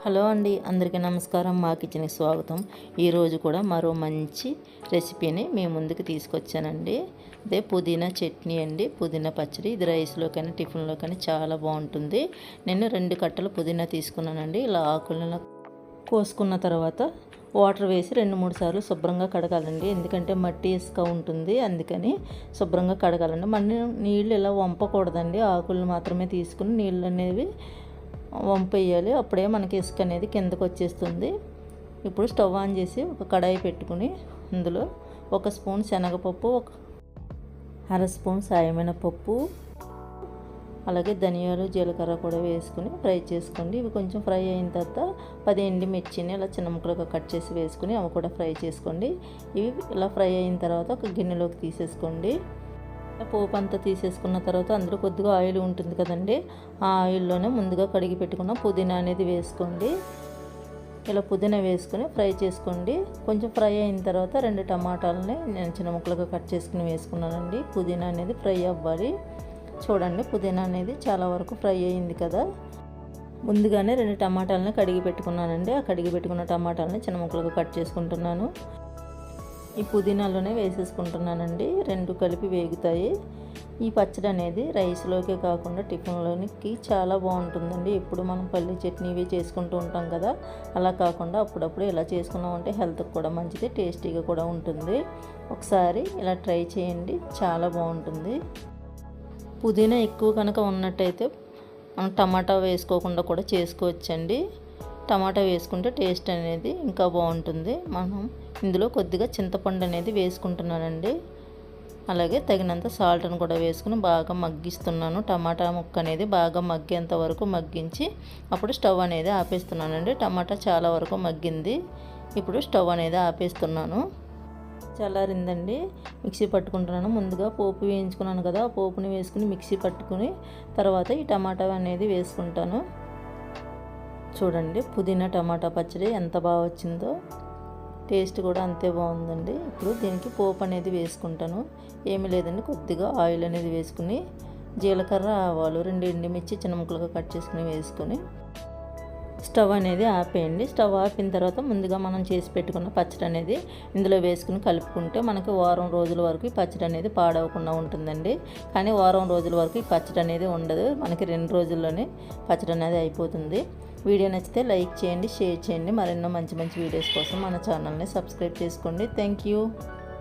Hello అండి, అందరికీ నమస్కారం. మా కిచెన్కి స్వాగతం. ఈరోజు కూడా మరో మంచి రెసిపీని మీ ముందుకు తీసుకొచ్చానండి. అదే పుదీనా చట్నీ అండి, పుదీనా పచ్చడి. ఇది రైస్లో కానీ టిఫిన్లో కానీ చాలా బాగుంటుంది. నేను 2 కట్టలు పుదీనా తీసుకున్నానండి. ఇలా ఆకులను కోసుకున్న తర్వాత వాటర్ వేసి 2-3 సార్లు శుభ్రంగా కడగాలండి. ఎందుకంటే మట్టి ఇసుక ఉంటుంది, అందుకని శుభ్రంగా కడగాలండి. మళ్ళీ నీళ్ళు ఇలా వంపకూడదండి. ఆకులు మాత్రమే తీసుకుని నీళ్ళు అనేవి వంపేయాలి. అప్పుడే మనకి ఇసుక అనేది కిందకు వచ్చేస్తుంది. ఇప్పుడు స్టవ్ ఆన్ చేసి ఒక కడాయి పెట్టుకుని అందులో 1 స్పూన్ శనగపప్పు, 1/2 స్పూన్ సాయమినపప్పు, అలాగే ధనియాలు, జీలకర్ర కూడా వేసుకుని ఫ్రై చేసుకోండి. ఇవి కొంచెం ఫ్రై అయిన తర్వాత 10 ఎండుమిర్చిని ఇలా చిన్న ముక్కలుగా కట్ చేసి వేసుకుని అవి కూడా ఫ్రై చేసుకోండి. ఇవి ఇలా ఫ్రై అయిన తర్వాత ఒక గిన్నెలోకి తీసేసుకోండి. పోపు అంతా తీసేసుకున్న తర్వాత అందులో కొద్దిగా ఆయిల్ ఉంటుంది కదండి, ఆ ఆయిల్లోనే ముందుగా కడిగి పెట్టుకున్న పుదీనా అనేది వేసుకోండి. ఇలా పుదీనా వేసుకుని ఫ్రై చేసుకోండి. కొంచెం ఫ్రై అయిన తర్వాత 2 టమాటాలని నేను చిన్న ముక్కలుగా కట్ చేసుకుని వేసుకున్నానండి. పుదీనా అనేది ఫ్రై అవ్వాలి. చూడండి, పుదీనా అనేది చాలా వరకు ఫ్రై అయింది కదా. ముందుగానే 2 టమాటాలని కడిగి పెట్టుకున్నానండి. ఆ కడిగి పెట్టుకున్న టమాటాలని చిన్న ముక్కలుగా కట్ చేసుకుంటున్నాను. ఈ పుదీనాలోనే వేసేసుకుంటున్నానండి. 2 కలిపి వేగుతాయి. ఈ పచ్చడి అనేది రైస్లోకే కాకుండా టిఫిన్లోనికి చాలా బాగుంటుందండి. ఎప్పుడు మనం పల్లి చట్నీ ఇవి చేసుకుంటూ ఉంటాం కదా, అలా కాకుండా అప్పుడప్పుడు ఇలా చేసుకున్నామంటే హెల్త్కి కూడా మంచిది, టేస్టీగా కూడా ఉంటుంది. ఒకసారి ఇలా ట్రై చేయండి, చాలా బాగుంటుంది. పుదీనా ఎక్కువ కనుక ఉన్నట్టయితే మనం టమాటా వేసుకోకుండా కూడా చేసుకోవచ్చండి. టమాటా వేసుకుంటే టేస్ట్ అనేది ఇంకా బాగుంటుంది. మనం ఇందులో కొద్దిగా చింతపండు అనేది వేసుకుంటున్నానండి. అలాగే తగినంత సాల్ట్ని కూడా వేసుకుని బాగా మగ్గిస్తున్నాను. టమాటా ముక్క అనేది బాగా మగ్గేంత వరకు మగ్గించి అప్పుడు స్టవ్ అనేది ఆపేస్తున్నానండి. టమాటా చాలా వరకు మగ్గింది. ఇప్పుడు స్టవ్ అనేది ఆపేస్తున్నాను. చల్లారిందండి. మిక్సీ పట్టుకుంటున్నాను. ముందుగా పోపు వేయించుకున్నాను కదా, ఆ పోపుని వేసుకుని మిక్సీ పట్టుకుని తర్వాత ఈ టమాటా అనేది వేసుకుంటాను. చూడండి, పుదీనా టమాటా పచ్చడి ఎంత బాగా వచ్చిందో, టేస్ట్ కూడా అంతే బాగుందండి. ఇప్పుడు దీనికి పోపు అనేది వేసుకుంటాను. ఏమీ లేదండి, కొద్దిగా ఆయిల్ అనేది వేసుకుని జీలకర్ర, ఆవాలు, 2 ఎండుమిర్చి చిన్న ముక్కలుగా కట్ చేసుకుని వేసుకొని స్టవ్ అనేది ఆపేయండి. స్టవ్ ఆపిన తర్వాత ముందుగా మనం చేసి పెట్టుకున్న పచ్చడి అనేది ఇందులో వేసుకుని కలుపుకుంటే మనకి వారం రోజుల వరకు ఈ పచ్చడి అనేది పాడవకుండా ఉంటుందండి. కానీ వారం రోజుల వరకు ఈ పచ్చడి అనేది ఉండదు. మనకి 2 రోజుల్లోనే పచ్చడి అనేది అయిపోతుంది. వీడియో నచ్చితే లైక్ చేయండి, షేర్ చేయండి. మరెన్నో మంచి మంచి వీడియోస్ కోసం మన ఛానల్ని సబ్స్క్రైబ్ చేసుకోండి. Thank you.